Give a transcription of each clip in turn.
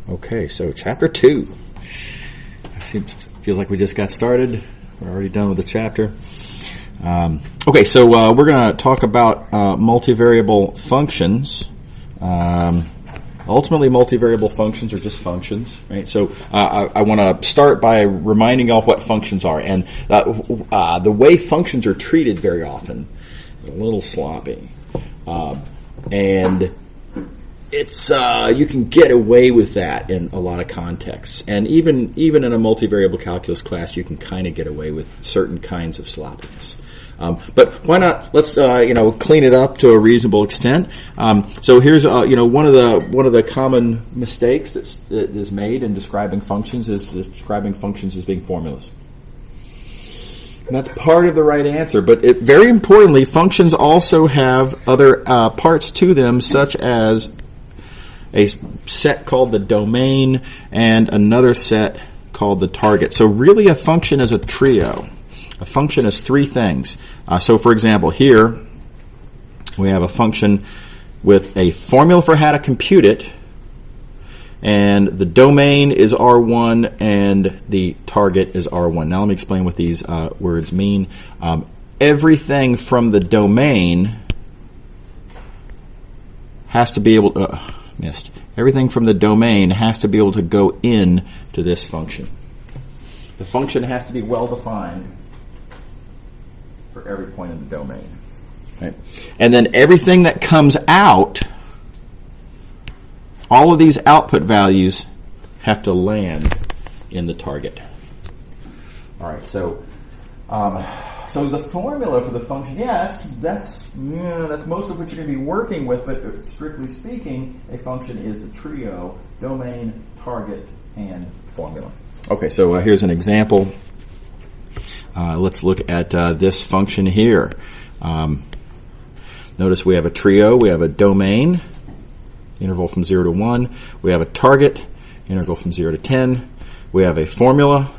Okay, so chapter 2. Feels like we just got started. We're already done with the chapter. Okay, so we're going to talk about multivariable functions. Ultimately, multivariable functions are just functions, right? So I want to start by reminding y'all what functions are. And the way functions are treated very often is a little sloppy. And it's you can get away with that in a lot of contexts. And even in a multivariable calculus class, you can kind of get away with certain kinds of sloppiness. But why not? Let's clean it up to a reasonable extent. So here's one of the common mistakes that is made in describing functions is describing functions as being formulas. And that's part of the right answer. But very importantly, functions also have other parts to them, such as a set called the domain and another set called the target. So really, a function is a trio. A function is three things. So for example, here we have a function with a formula for how to compute it, and the domain is R1 and the target is R1. Now let me explain what these words mean. Everything from the domain has to be able to, everything from the domain has to be able to go in to this function. The function has to be well defined for every point in the domain. Right? And then everything that comes out, all of these output values have to land in the target. All right, so the formula for the function, that's most of what you're going to be working with, but strictly speaking, a function is the trio: domain, target, and formula. Okay, so here's an example. Let's look at this function here. Notice we have a trio, we have a domain, interval from 0 to 1. We have a target, interval from 0 to 10. We have a formula.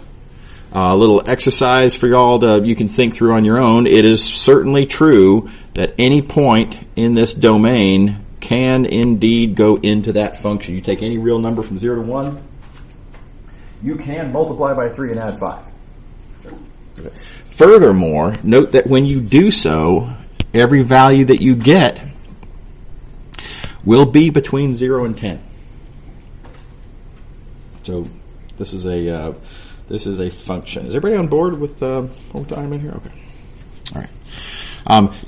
A little exercise for y'all you can think through on your own. It is certainly true that any point in this domain can indeed go into that function. You take any real number from 0 to 1, you can multiply by 3 and add 5. Furthermore, note that when you do so, every value that you get will be between 0 and 10. So this is a function. Is everybody on board with what time in here? Okay. All right.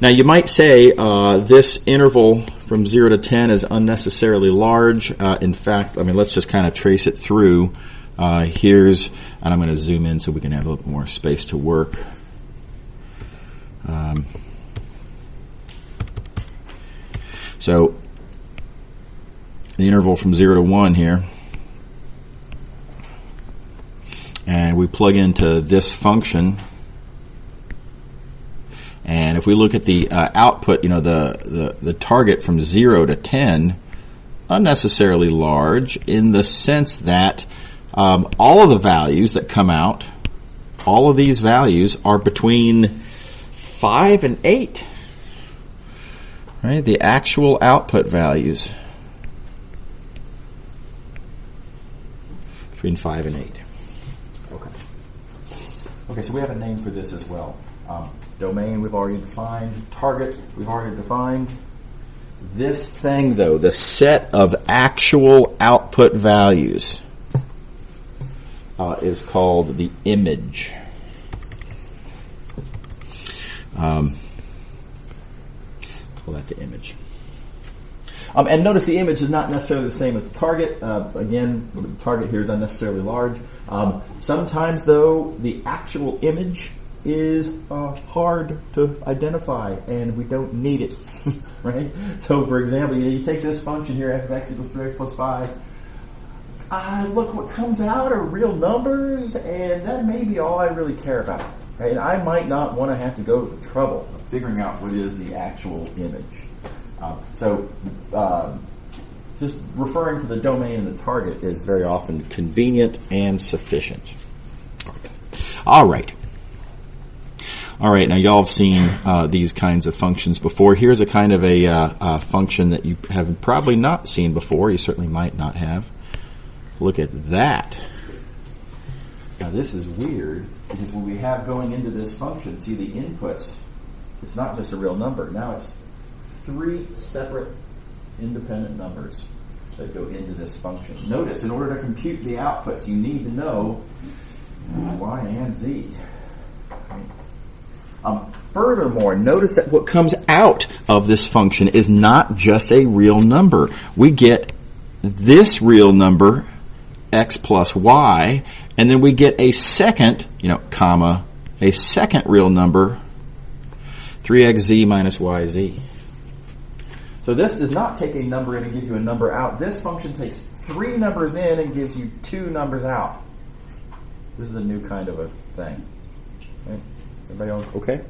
Now you might say this interval from 0 to 10 is unnecessarily large. In fact, let's just kind of trace it through. And I'm going to zoom in so we can have a little more space to work. So the interval from 0 to 1 here, and we plug into this function, and if we look at the output, the target from 0 to 10, unnecessarily large in the sense that all of the values that come out, all of these values are between 5 and 8. Right? The actual output values between 5 and 8. Okay, so we have a name for this as well. Domain we've already defined. Target we've already defined. This thing, though, the set of actual output values, is called the image. Call that the image. And notice the image is not necessarily the same as the target. Again, the target here is unnecessarily large. Sometimes, though, the actual image is hard to identify, and we don't need it. Right? So, for example, you take this function here, f of x equals 3x plus 5. Look, what comes out are real numbers, and that may be all I really care about. Right? And I might not want to have to go to the trouble of figuring out what is the actual image. Just referring to the domain and the target is very often convenient and sufficient. All right. Now y'all have seen these kinds of functions before. Here's a kind of a function that you have probably not seen before. You certainly might not have. look at that. Now this is weird because when we have going into this function, see the inputs, it's not just a real number. Now it's 3 separate independent numbers that go into this function. Notice, in order to compute the outputs, you need to know y and z. Furthermore, notice that what comes out of this function is not just a real number. We get this real number, x plus y, and then we get a second, comma, a second real number, 3xz minus yz. So this does not take a number in and give you a number out. This function takes 3 numbers in and gives you 2 numbers out. This is a new kind of a thing. Okay? Everybody else okay?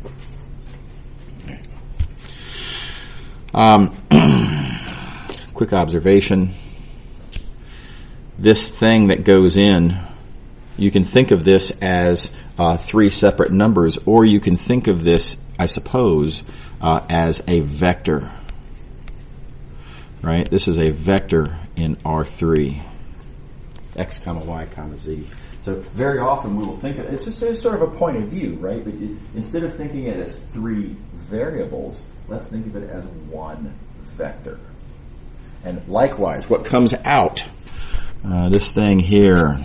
Quick observation. This thing that goes in, you can think of this as 3 separate numbers, or you can think of this, I suppose, as a vector. Right? This is a vector in R3. X comma Y comma Z. So very often we will think of it's just sort of a point of view, right? But instead of thinking it as 3 variables, let's think of it as 1 vector. And likewise, what comes out, this thing here,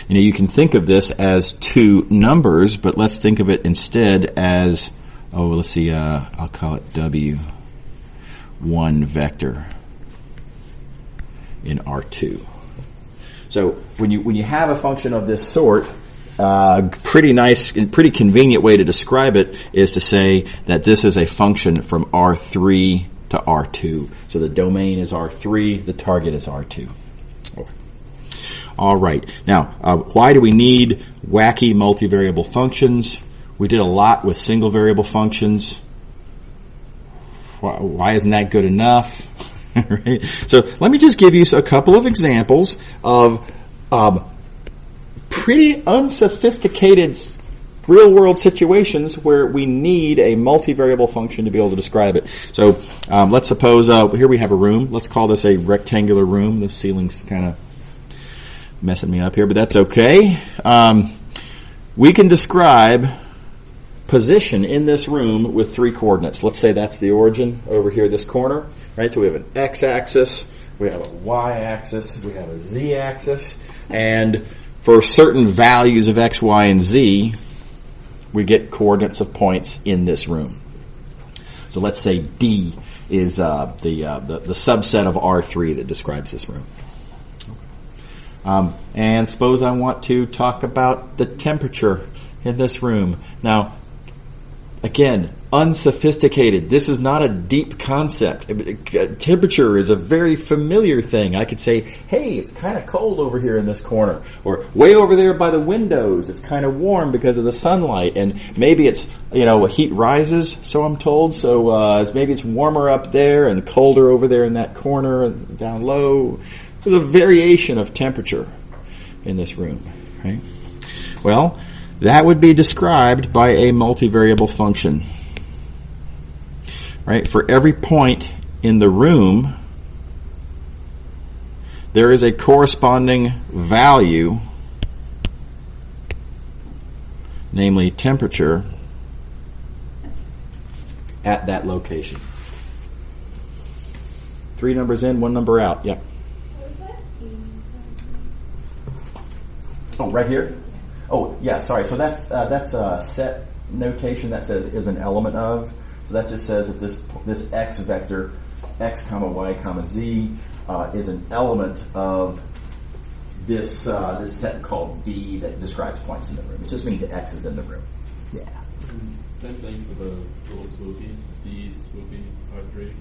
you can think of this as 2 numbers, but let's think of it instead as, let's see, I'll call it W. 1 vector in R2. So when you have a function of this sort, pretty nice and pretty convenient way to describe it is to say that this is a function from R3 to R2. So the domain is R3, the target is R2. Okay. All right. Now, why do we need wacky multivariable functions? We did a lot with single variable functions. Why isn't that good enough? Right? So let me just give you a couple of examples of pretty unsophisticated real-world situations where we need a multivariable function to be able to describe it. So let's suppose here we have a room. Let's call this a rectangular room. The ceiling's kind of messing me up here, but that's okay. We can describe position in this room with 3 coordinates. Let's say that's the origin over here, this corner, right? So we have an x-axis, we have a y-axis, we have a z-axis, and for certain values of x, y, and z, we get coordinates of points in this room. So let's say D is the subset of R3 that describes this room. And suppose I want to talk about the temperature in this room. Now, again, unsophisticated. This is not a deep concept. Temperature is a very familiar thing. I could say, hey, it's kind of cold over here in this corner. Or way over there by the windows, it's kind of warm because of the sunlight. And maybe it's, heat rises, so I'm told. So maybe it's warmer up there and colder over there in that corner and down low. There's a variation of temperature in this room, right? Well, that would be described by a multivariable function. Right? For every point in the room, there is a corresponding value, namely temperature, at that location. 3 numbers in, 1 number out. Yeah. Oh, right here? Oh, yeah, sorry. So that's a set notation that says is an element of. So that just says that this x vector, x comma y comma z, is an element of this set called D that describes points in the room. It just means that x is in the room. Yeah. Same thing for the little swoopy. D swoopy R3.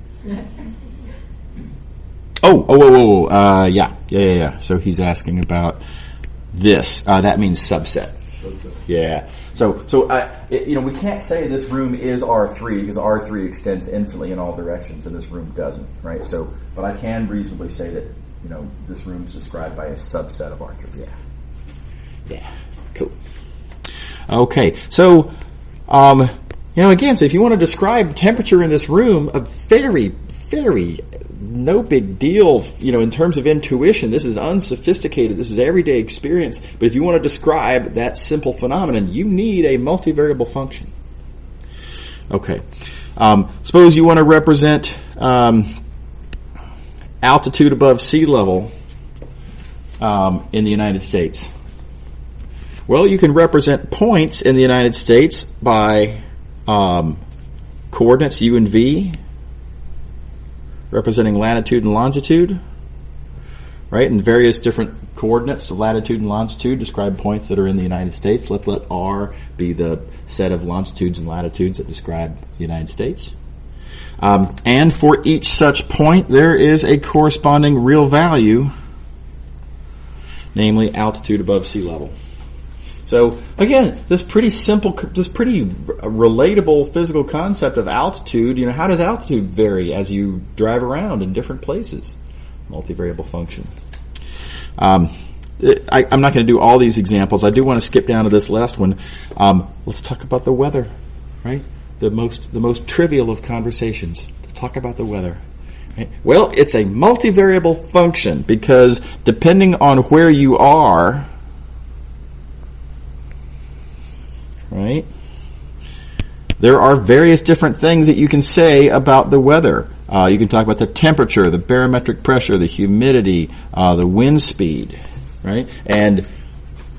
Yeah. So he's asking about this. That means subset. Yeah. So we can't say this room is R3 because R3 extends infinitely in all directions and this room doesn't, right? So, but I can reasonably say that, this room is described by a subset of R3. Yeah. Cool. Okay. So, again, so if you want to describe temperature in this room, a very, very no big deal, in terms of intuition. This is unsophisticated. This is everyday experience. But if you want to describe that simple phenomenon, you need a multivariable function. Okay. Suppose you want to represent altitude above sea level in the United States. Well, you can represent points in the United States by coordinates u and v, representing latitude and longitude, right? And various different coordinates of latitude and longitude describe points that are in the United States. Let R be the set of longitudes and latitudes that describe the United States. And for each such point, there is a corresponding real value, namely altitude above sea level. So again, this pretty relatable physical concept of altitude. How does altitude vary as you drive around in different places? Multivariable function. I'm not going to do all these examples. I do want to skip down to this last one. Let's talk about the weather, right? The most trivial of conversations. Talk about the weather. Right? Well, it's a multivariable function because depending on where you are, right, there are various different things that you can say about the weather. You can talk about the temperature, the barometric pressure, the humidity, the wind speed, right? And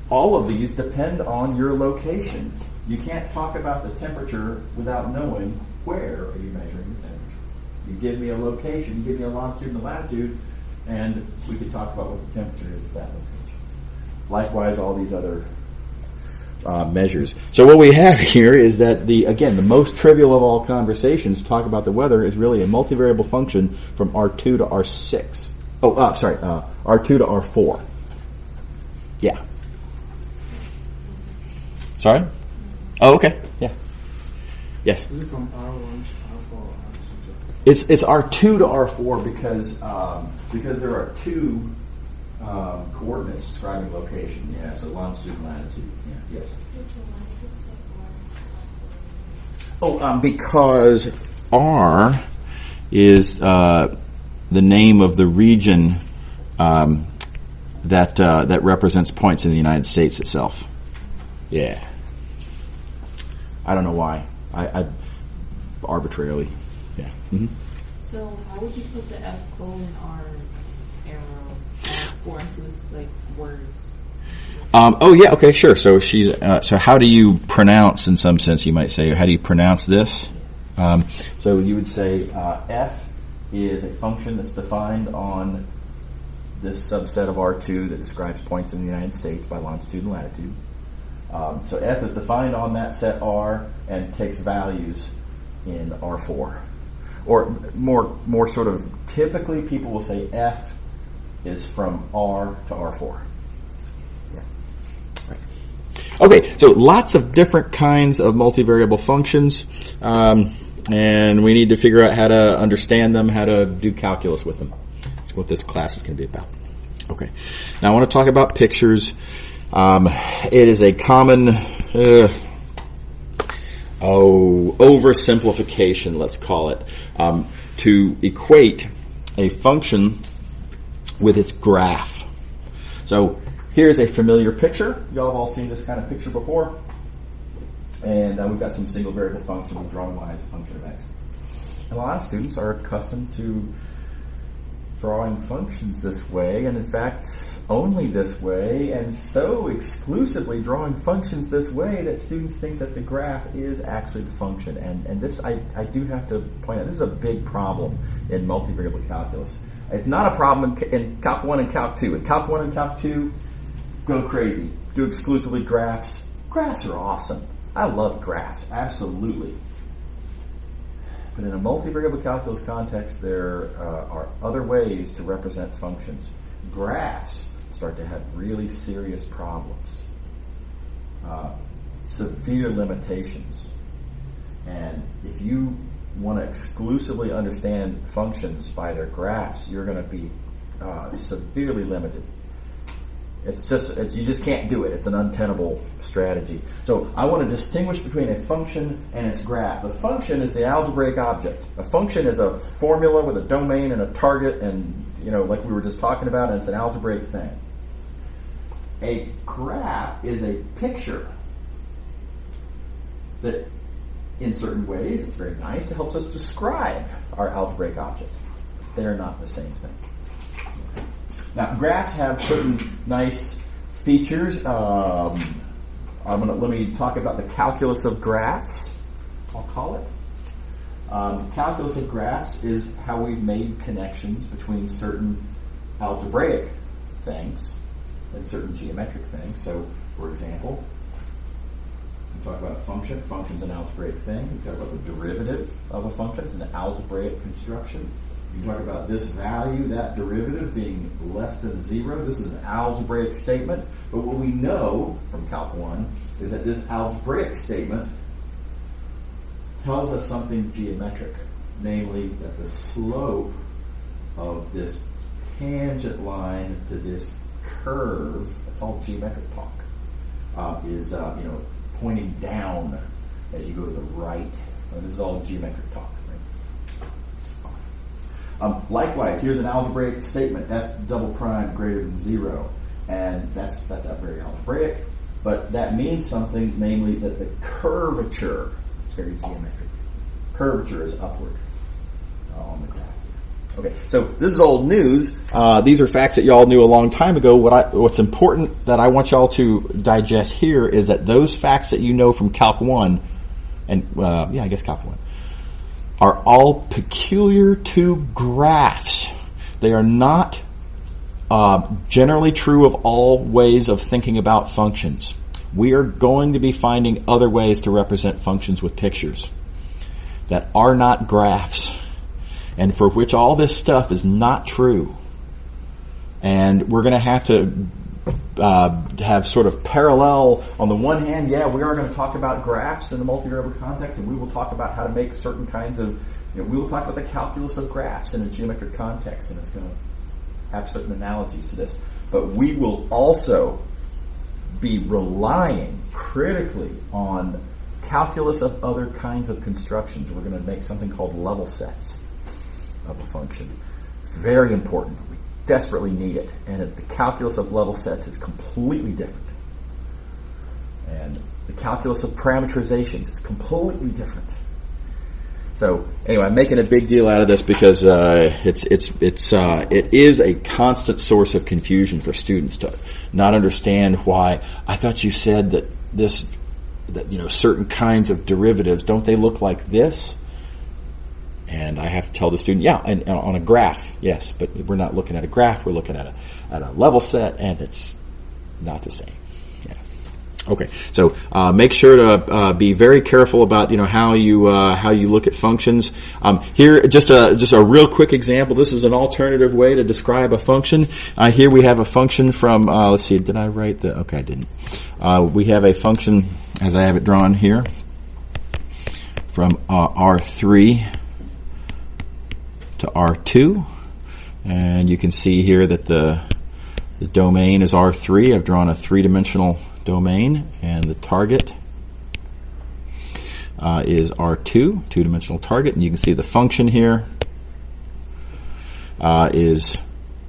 all of these depend on your location. You can't talk about the temperature without knowing where are you measuring the temperature. You give me a location, you give me a longitude and a latitude, and we could talk about what the temperature is at that location. Likewise, all these other measures. So what we have here is that the most trivial of all conversations, talk about the weather, is really a multivariable function from R2 to R6. R2 to R4. Yeah. Sorry? Oh, okay. Yeah. Yes. Is it from R1 to R4 or R2 to It's R2 to R4 because there are two coordinates describing location. Yeah, so longitude and latitude. Yeah, yes. Because R is the name of the region that represents points in the United States itself. Yeah. I don't know why. I arbitrarily. Yeah. Mm-hmm. So how would you put the F colon R arrow for includes like words? Okay, sure. So she's so how do you pronounce, in some sense you might say, how do you pronounce this? So you would say F is a function that's defined on this subset of R2 that describes points in the United States by longitude and latitude. So F is defined on that set R and takes values in R4. Or more sort of typically people will say F is from R to R4. Yeah. Right. Okay, so lots of different kinds of multivariable functions, and we need to figure out how to understand them, how to do calculus with them. That's what this class is going to be about. Okay, now I want to talk about pictures. It is a common oversimplification, let's call it, to equate a function with its graph. So here's a familiar picture. Y'all have all seen this kind of picture before. And we've got some single variable function with drawing y as a function of x. And a lot of students are accustomed to drawing functions this way, and in fact only this way, and so exclusively drawing functions this way that students think that the graph is actually the function. And this, I do have to point out, this is a big problem in multivariable calculus. It's not a problem in Calc 1 and Calc 2. In Calc 1 and Calc 2, go crazy. Do exclusively graphs. Graphs are awesome. I love graphs, absolutely. But in a multivariable calculus context, there are other ways to represent functions. Graphs start to have really serious problems, severe limitations. And if you want to exclusively understand functions by their graphs, you're going to be severely limited. You just can't do it. It's an untenable strategy. So I want to distinguish between a function and its graph. A function is the algebraic object. A function is a formula with a domain and a target, and like we were just talking about, and it's an algebraic thing. A graph is a picture that, in certain ways, it's very nice. It helps us describe our algebraic object. They're not the same thing. Now, graphs have certain nice features. Let me talk about the calculus of graphs, I'll call it. Calculus of graphs is how we've made connections between certain algebraic things and certain geometric things. So, for example, we talk about a function. Function's an algebraic thing. We talk about the derivative of a function. It's an algebraic construction. You talk about this value, that derivative being less than 0. This is an algebraic statement. But what we know from Calc 1 is that this algebraic statement tells us something geometric, namely that the slope of this tangent line to this curve, that's all geometric talk, is pointing down as you go to the right. This is all geometric talk. Likewise, here's an algebraic statement, f double prime greater than 0, and that's very algebraic, but that means something, namely that the curvature is very geometric. Curvature is upward on the graph. Okay, so this is old news. These are facts that y'all knew a long time ago. What's important that I want y'all to digest here is that those facts that you know from Calc 1, and I guess Calc 1, are all peculiar to graphs. They are not generally true of all ways of thinking about functions. We are going to be finding other ways to represent functions with pictures that are not graphs, and for which all this stuff is not true. And we're going to have to have sort of parallel. On the one hand, we are going to talk about graphs in a multivariable context, and we will talk about how to make certain kinds of, we will talk about the calculus of graphs in a geometric context, and it's going to have certain analogies to this. But we will also be relying critically on calculus of other kinds of constructions. We're going to make something called level sets of a function. Very important. We desperately need it. And the calculus of level sets is completely different. And the calculus of parameterizations is completely different. So anyway, I'm making a big deal out of this because it is a constant source of confusion for students to not understand why. I thought you said that certain kinds of derivatives, don't they look like this? And I have to tell the student, and on a graph, yes, but we're not looking at a graph. We're looking at a level set, and it's not the same. Yeah. Okay. So make sure to be very careful about how you look at functions. Here, just a real quick example. This is an alternative way to describe a function. Here we have a function from. Let's see. Did I write the? Okay, I didn't. We have a function as I have it drawn here from R3 to R2, and you can see here that the domain is R3. I've drawn a three-dimensional domain, and the target is R2, two-dimensional target, and you can see the function here is,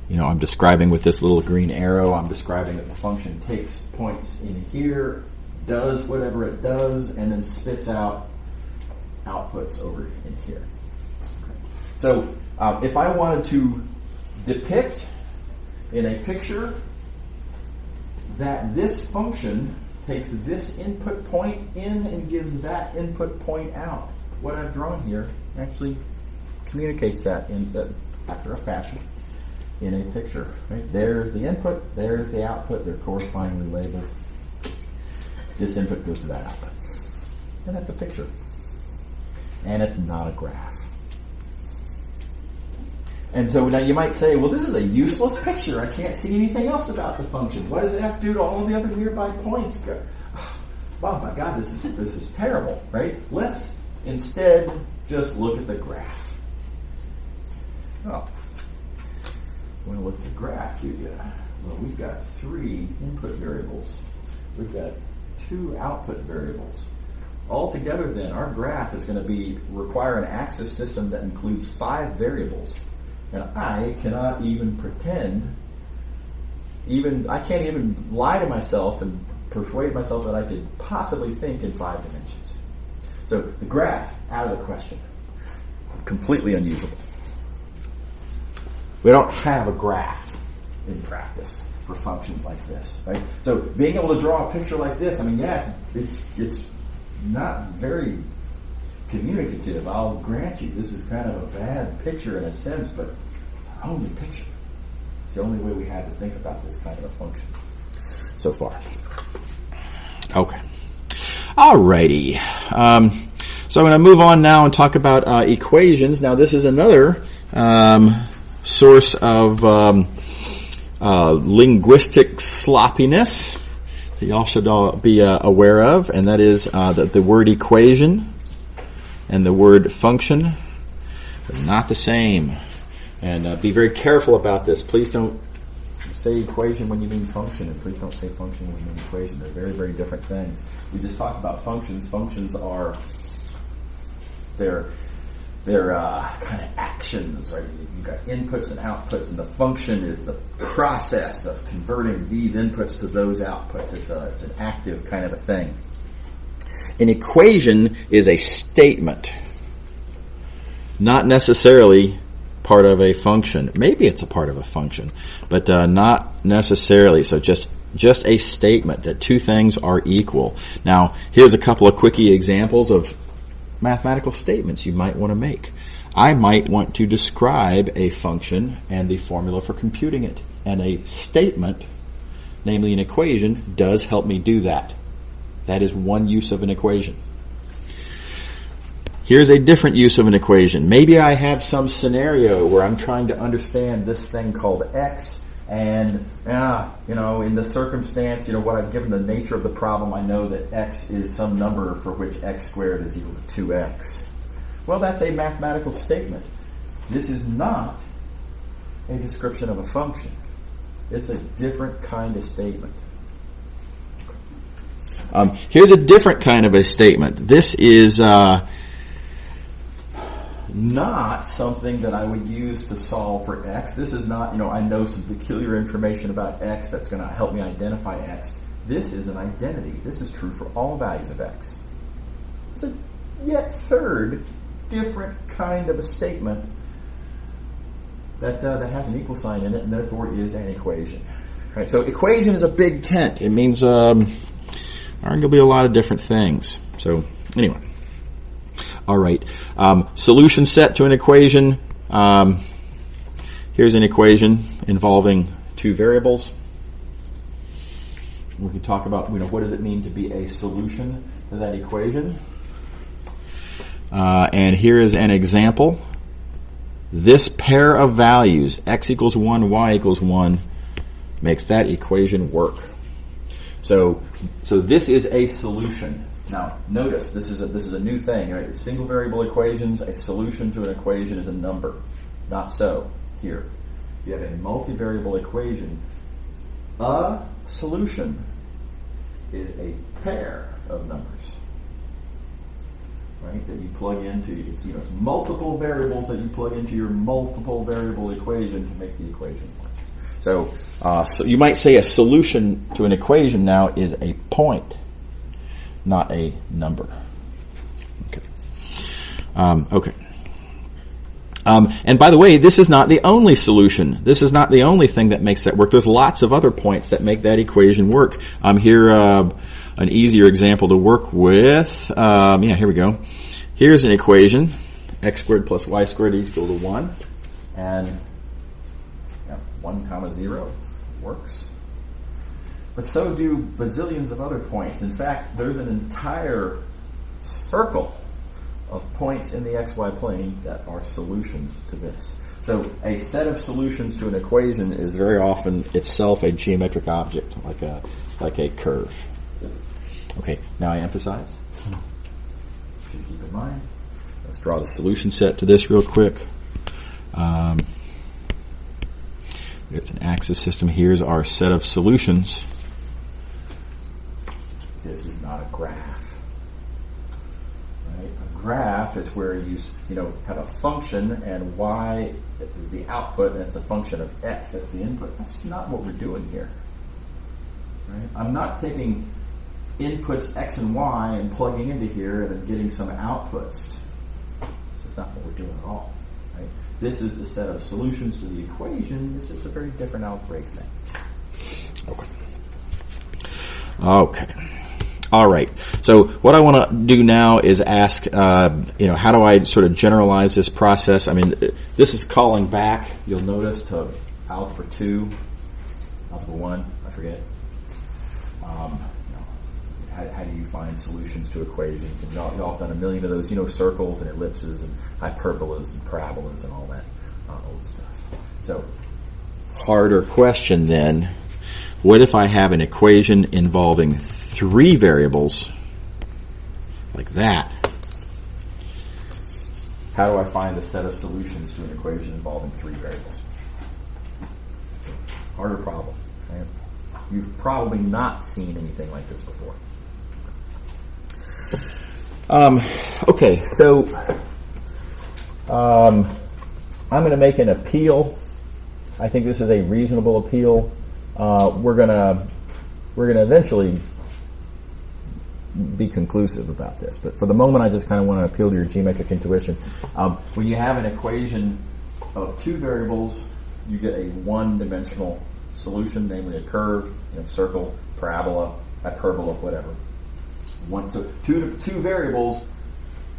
I'm describing with this little green arrow, I'm describing that the function takes points in here, does whatever it does, and then spits out outputs over in here. So if I wanted to depict in a picture that this function takes this input point in and gives that input point out, what I've drawn here actually communicates that after a fashion in a picture. Right? There's the input, there's the output, they're correspondingly labeled. This input goes to that output. And that's a picture. And it's not a graph. And so now you might say, well, this is a useless picture. I can't see anything else about the function. What does it have to do to all the other nearby points? Oh my God, this is terrible, right? Let's instead just look at the graph. Oh. want to look at the graph, do you? Well, we've got 3 input variables. We've got 2 output variables. Altogether, then, our graph is going to require an axis system that includes 5 variables. And I cannot even pretend, I can't even lie to myself and persuade myself that I could possibly think in 5 dimensions. So the graph, out of the question. Completely unusable. We don't have a graph in practice for functions like this, right? So being able to draw a picture like this, I mean, yeah, it's not very communicative. I'll grant you, this is kind of a bad picture in a sense, but it's our only picture. It's the only way we had to think about this kind of a function so far. Okay. Alrighty. So I'm going to move on now and talk about equations. Now this is another source of linguistic sloppiness that you all should be aware of, and that is that the word equation and the word function are not the same. And be very careful about this. Please don't say equation when you mean function, and please don't say function when you mean equation. They're very, very different things. We just talked about functions. Functions are they're kind of actions, right? You've got inputs and outputs, and the function is the process of converting these inputs to those outputs. It's an active kind of a thing. An equation is a statement, not necessarily part of a function. Maybe it's a part of a function, but not necessarily. So just a statement that 2 things are equal. Now, here's a couple of quickie examples of mathematical statements you might want to make. I might want to describe a function and the formula for computing it. And a statement, namely an equation, does help me do that. That is one use of an equation. Here's a different use of an equation. Maybe I have some scenario where I'm trying to understand this thing called x, and in the circumstance, what I've given the nature of the problem, I know that x is some number for which x squared is equal to 2x. Well, that's a mathematical statement. This is not a description of a function. It's a different kind of statement. Here's a different kind of a statement. This is not something that I would use to solve for x. This is not, I know some peculiar information about x that's going to help me identify x. This is an identity. This is true for all values of x. It's a yet third different kind of a statement that has an equal sign in it, and therefore is an equation. Right, so equation is a big tent. It means arguably a lot of different things. So anyway. All right. Solution set to an equation. Here's an equation involving 2 variables. We can talk about, what does it mean to be a solution to that equation. And here is an example. This pair of values, x equals 1, y equals 1, makes that equation work. So this is a solution. Now, notice this is a new thing, right? Single variable equations, a solution to an equation is a number. Not so here. If you have a multivariable equation, a solution is a pair of numbers, right? That you plug into. It's multiple variables that you plug into your multiple variable equation to make the equation work. So you might say a solution to an equation now is a point, not a number. Okay. Okay. And by the way, this is not the only solution. This is not the only thing that makes that work. There's lots of other points that make that equation work. Here, an easier example to work with. Here we go. Here's an equation. X squared plus y squared is equal to 1. And 1, 0 works. But so do bazillions of other points. In fact, there's an entire circle of points in the xy plane that are solutions to this. So a set of solutions to an equation is very often itself a geometric object, like a curve. Okay, now I emphasize. Should keep in mind. Let's draw the solution set to this real quick. It's an axis system. Here's our set of solutions. This is not a graph. Right? A graph is where you have a function and y is the output and it's a function of x, that's the input. That's not what we're doing here. Right? I'm not taking inputs x and y and plugging into here and then getting some outputs. This is not what we're doing at all. Right? This is the set of solutions to the equation. It's just a very different algebraic thing. Okay. All right. So what I want to do now is ask, how do I sort of generalize this process? I mean, this is calling back, you'll notice, to algebra 2, algebra 1, I forget. How do you find solutions to equations? And y'all have done a million of those, circles and ellipses and hyperbolas and parabolas and all that old stuff. So, harder question then. What if I have an equation involving 3 variables, like that? How do I find the set of solutions to an equation involving 3 variables? Harder problem. Right? You've probably not seen anything like this before. Okay, so I'm going to make an appeal. I think this is a reasonable appeal. We're gonna eventually be conclusive about this, but for the moment, I just kind of want to appeal to your geometric intuition. When you have an equation of 2 variables, you get a one-dimensional solution, namely a curve, circle, parabola, hyperbola, whatever. So two variables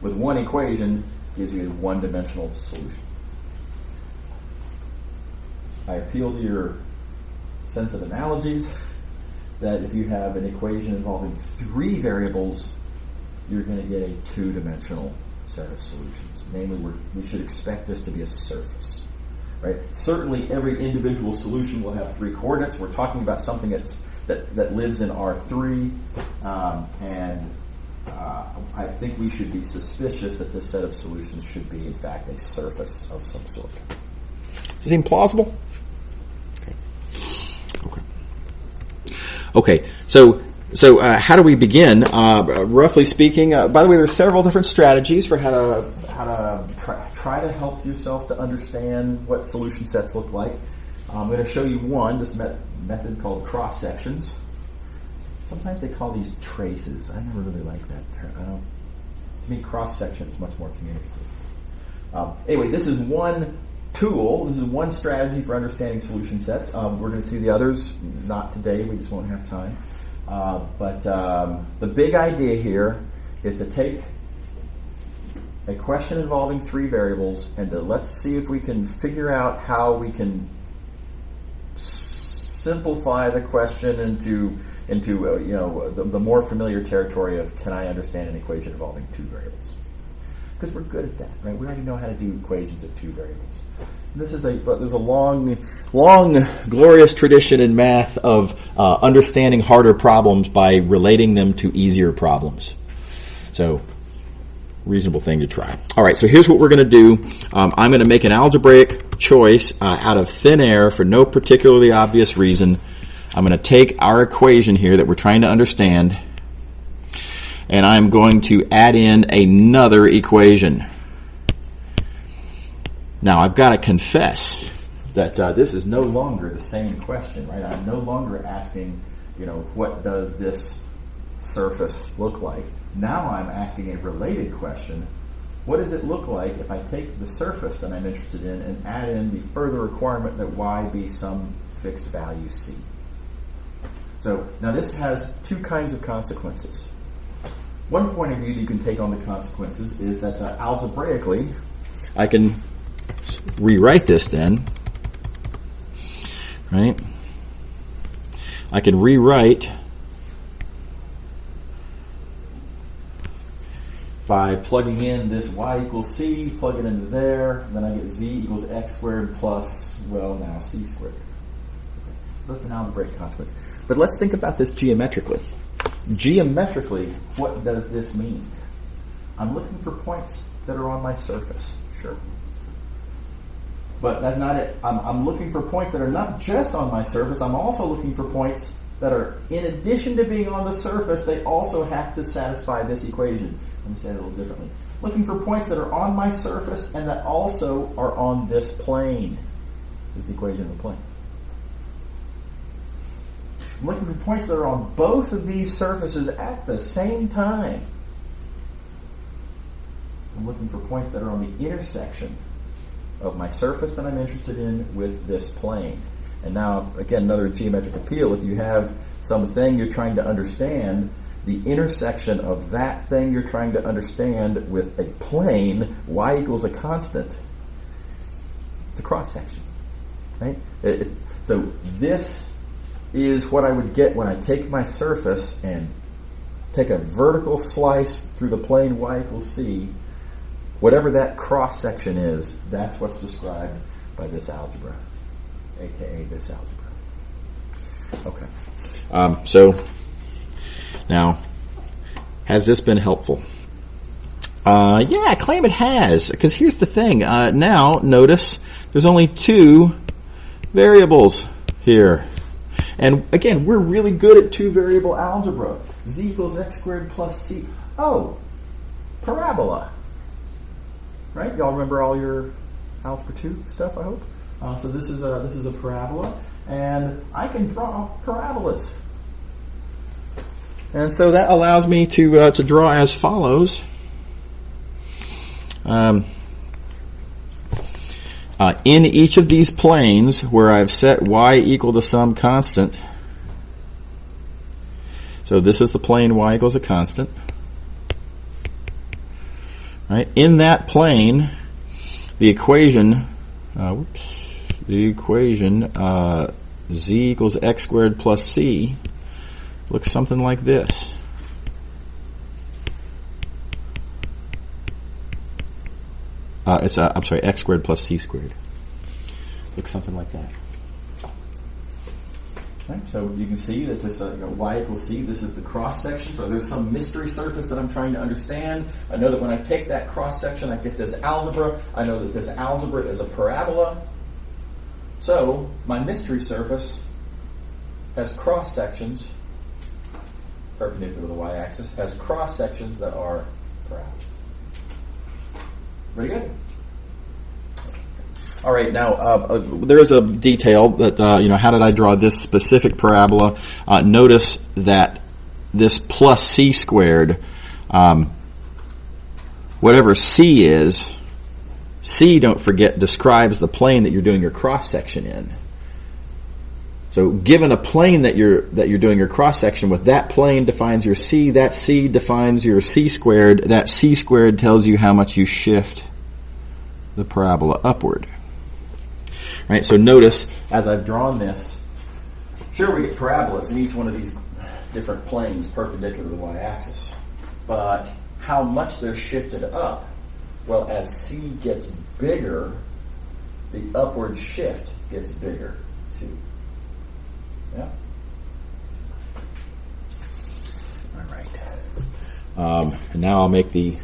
with one equation gives you a one-dimensional solution. I appeal to your sense of analogies that if you have an equation involving 3 variables, you're going to get a 2-dimensional set of solutions. Namely, we should expect this to be a surface. Right? Certainly, every individual solution will have 3 coordinates. We're talking about something that lives in R3, and I think we should be suspicious that this set of solutions should be, in fact, a surface of some sort. Does it seem plausible? Okay. So how do we begin? Roughly speaking, by the way, there's several different strategies for how to try to help yourself to understand what solution sets look like. I'm going to show you this method called cross-sections. Sometimes they call these traces. I never really like that term. To me, cross-section is much more communicative. Anyway, this is one tool. This is one strategy for understanding solution sets. We're going to see the others. Not today. We just won't have time. But the big idea here is to take a question involving 3 variables and let's see if we can figure out how we can simplify the question into the more familiar territory of, can I understand an equation involving 2 variables? Because we're good at that, right? We already know how to do equations of 2 variables. And there's a long, glorious tradition in math of understanding harder problems by relating them to easier problems. So, reasonable thing to try. All right, so here's what we're going to do. I'm going to make an algebraic choice out of thin air for no particularly obvious reason. I'm going to take our equation here that we're trying to understand, and I'm going to add in another equation. Now, I've got to confess that this is no longer the same question, right? I'm no longer asking, what does this surface look like? Now I'm asking a related question. What does it look like if I take the surface that I'm interested in and add in the further requirement that y be some fixed value c? So now this has 2 kinds of consequences. One point of view that you can take on the consequences is that algebraically, I can rewrite this then, right? I can rewrite by plugging in this y equals c, plug it into there, and then I get z equals x squared plus, now c squared. So that's an algebraic consequence. But let's think about this geometrically. Geometrically, what does this mean? I'm looking for points that are on my surface. Sure. But that's not it. I'm looking for points that are not just on my surface. I'm also looking for points that are, in addition to being on the surface, they also have to satisfy this equation. Let me say it a little differently. Looking for points that are on my surface and that also are on this plane. This equation of the plane. I'm looking for points that are on both of these surfaces at the same time. I'm looking for points that are on the intersection of my surface that I'm interested in with this plane. And now, again, another geometric appeal. If you have something you're trying to understand, the intersection of that thing you're trying to understand with a plane, y equals a constant. It's a cross section, right? So this is what I would get when I take my surface and take a vertical slice through the plane y equals c. Whatever that cross section is, that's what's described by this algebra, aka this algebra. Okay. So now, has this been helpful? Yeah, I claim it has, because here's the thing. Now, notice there's only two variables here. And again, we're really good at two-variable algebra. Z equals x squared plus c. Oh, parabola. Right? Y'all remember all your algebra 2 stuff, I hope? So this is a parabola, and I can draw parabolas. And so that allows me to draw as follows. In each of these planes where I've set y equal to some constant, so this is the plane y equals a constant, right? In that plane, the equation, z equals x squared plus c looks something like this. X squared plus c squared. Looks something like that. Right, so you can see that this y equals c, this is the cross section. So there's some mystery surface that I'm trying to understand. I know that when I take that cross section, I get this algebra. I know that this algebra is a parabola. So my mystery surface has cross sections perpendicular to the y-axis, has cross sections that are parabolas. Pretty good. All right, now there's a detail that how did I draw this specific parabola? Notice that this plus c squared, whatever c is, c, don't forget, describes the plane that you're doing your cross section in. So, given a plane that you're doing your cross section with, that plane defines your c. That c defines your c squared. That c squared tells you how much you shift the parabola upward. Right, so notice, as I've drawn this, sure, we get parabolas in each one of these different planes perpendicular to the y-axis. But how much they're shifted up? Well, as c gets bigger, the upward shift gets bigger, too. Yeah? All right. And now I'll make the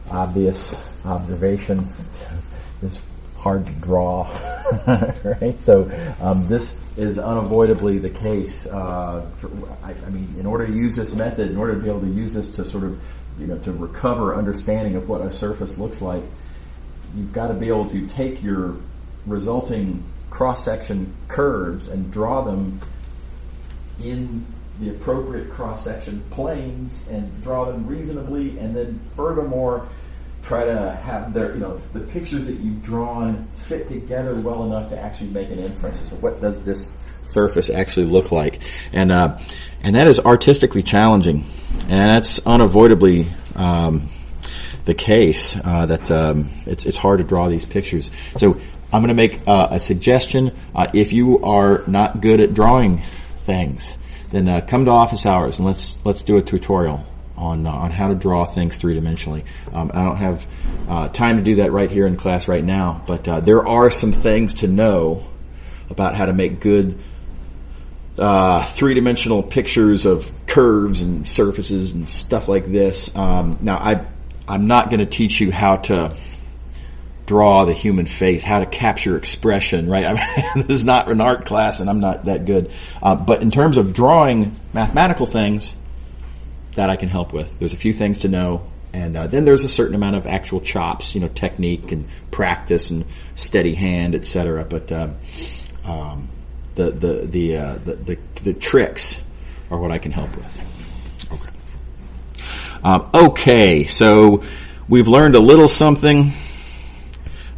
obvious observation. It's hard to draw, right? So this is unavoidably the case. I mean, in order to use this method, in order to be able to use this to sort of, to recover understanding of what a surface looks like, you've got to be able to take your resulting cross-section curves and draw them in the appropriate cross-section planes and draw them reasonably, and then furthermore try to have the pictures that you've drawn fit together well enough to actually make an inference as to what does this surface actually look like. And that is artistically challenging, and that's unavoidably the case, that it's hard to draw these pictures. So I'm going to make a suggestion. If you are not good at drawing things, then come to office hours and let's do a tutorial on how to draw things three-dimensionally. I don't have time to do that right here in class right now, but there are some things to know about how to make good three-dimensional pictures of curves and surfaces and stuff like this. Now, I'm not going to teach you how to draw the human face, how to capture expression, right? I mean, this is not an art class, and I'm not that good. But in terms of drawing mathematical things, that I can help with. There's a few things to know, and then there's a certain amount of actual chops, technique and practice and steady hand, etc. But the tricks are what I can help with. Okay, so we've learned a little something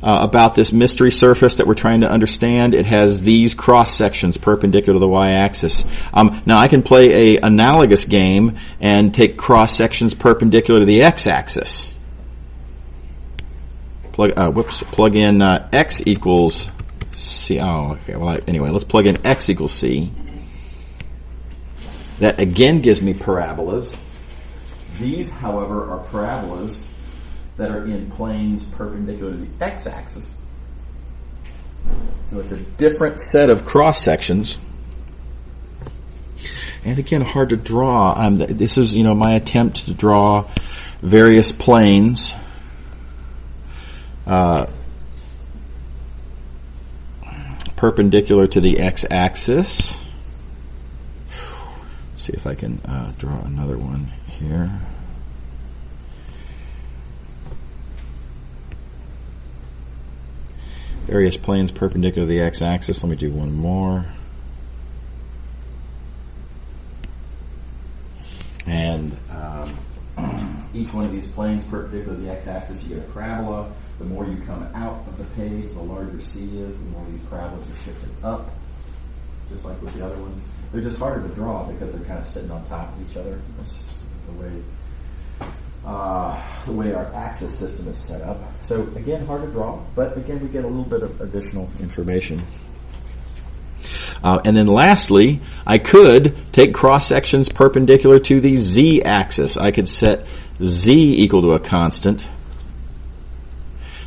about this mystery surface that we're trying to understand. It has these cross sections perpendicular to the y-axis. Now I can play a analogous game and take cross sections perpendicular to the x-axis. Plug in x equals c. Oh, okay. Well, anyway, let's plug in x equals c. That again gives me parabolas. These, however, are parabolas that are in planes perpendicular to the x-axis. So it's a different set of cross-sections. And again, hard to draw. This is, my attempt to draw various planes. Perpendicular to the x-axis. See if I can draw another one here. Various planes perpendicular to the x-axis. Let me do one more. And each one of these planes perpendicular to the x-axis, you get a parabola. The more you come out of the page, the larger C is, the more these parabolas are shifted up, just like with the other ones. They're just harder to draw because they're kind of sitting on top of each other. That's just the way our axis system is set up. So again, hard to draw, but again, we get a little bit of additional information. And then lastly, I could take cross sections perpendicular to the z-axis. I could set z equal to a constant.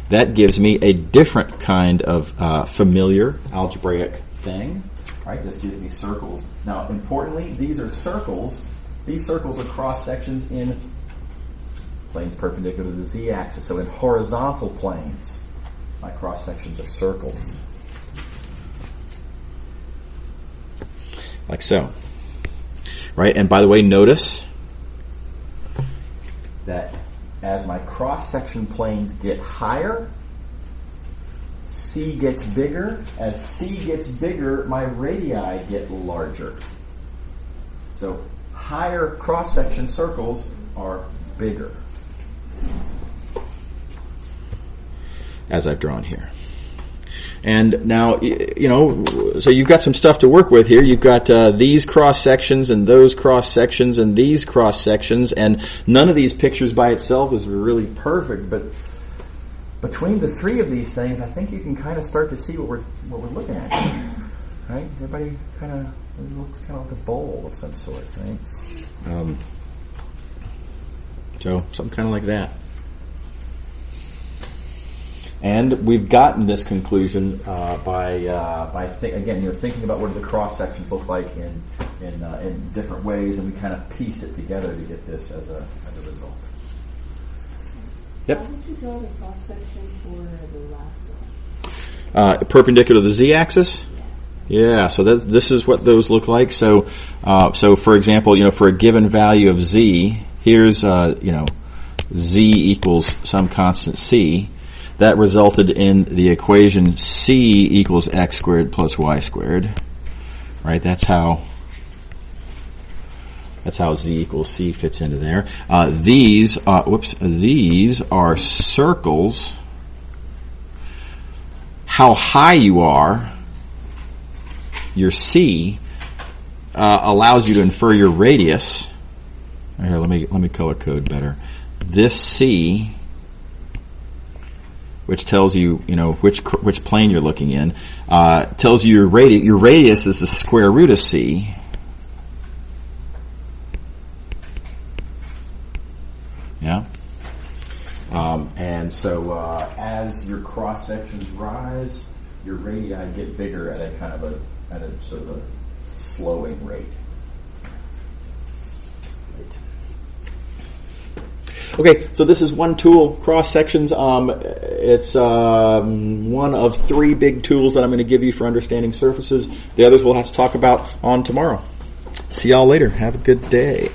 That gives me a different kind of familiar algebraic thing. Right? This gives me circles. Now, importantly, these are circles. These circles are cross sections in planes perpendicular to the z-axis. So in horizontal planes, my cross sections are circles. Like so. Right? And by the way, notice that as my cross-section planes get higher, C gets bigger. As C gets bigger, my radii get larger. So higher cross-section circles are bigger, as I've drawn here. And now, so you've got some stuff to work with here. You've got these cross-sections and those cross-sections and these cross-sections, and none of these pictures by itself is really perfect, but between the three of these things, I think you can kind of start to see what we're looking at here. Right? Everybody it looks kind of like a bowl of some sort, right? So something kind of like that. And we've gotten this conclusion by thinking about what the cross sections look like in different ways, and we kind of pieced it together to get this as a result. Yep. How would you draw the cross section for the last one? Perpendicular to the z-axis. Yeah. So this is what those look like. So for example, for a given value of z, here's z equals some constant c. That resulted in the equation c equals x squared plus y squared. Right? That's how z equals c fits into there. These are circles. How high you are, your c, allows you to infer your radius. Here, let me color code better. This c, which tells you, which plane you're looking in, tells you your radius. Your radius is the square root of c. Yeah. And so as your cross sections rise, your radii get bigger at a sort of a slowing rate. Okay, so this is one tool, cross sections. It's one of 3 big tools that I'm going to give you for understanding surfaces. The others we'll have to talk about on tomorrow. See y'all later. Have a good day.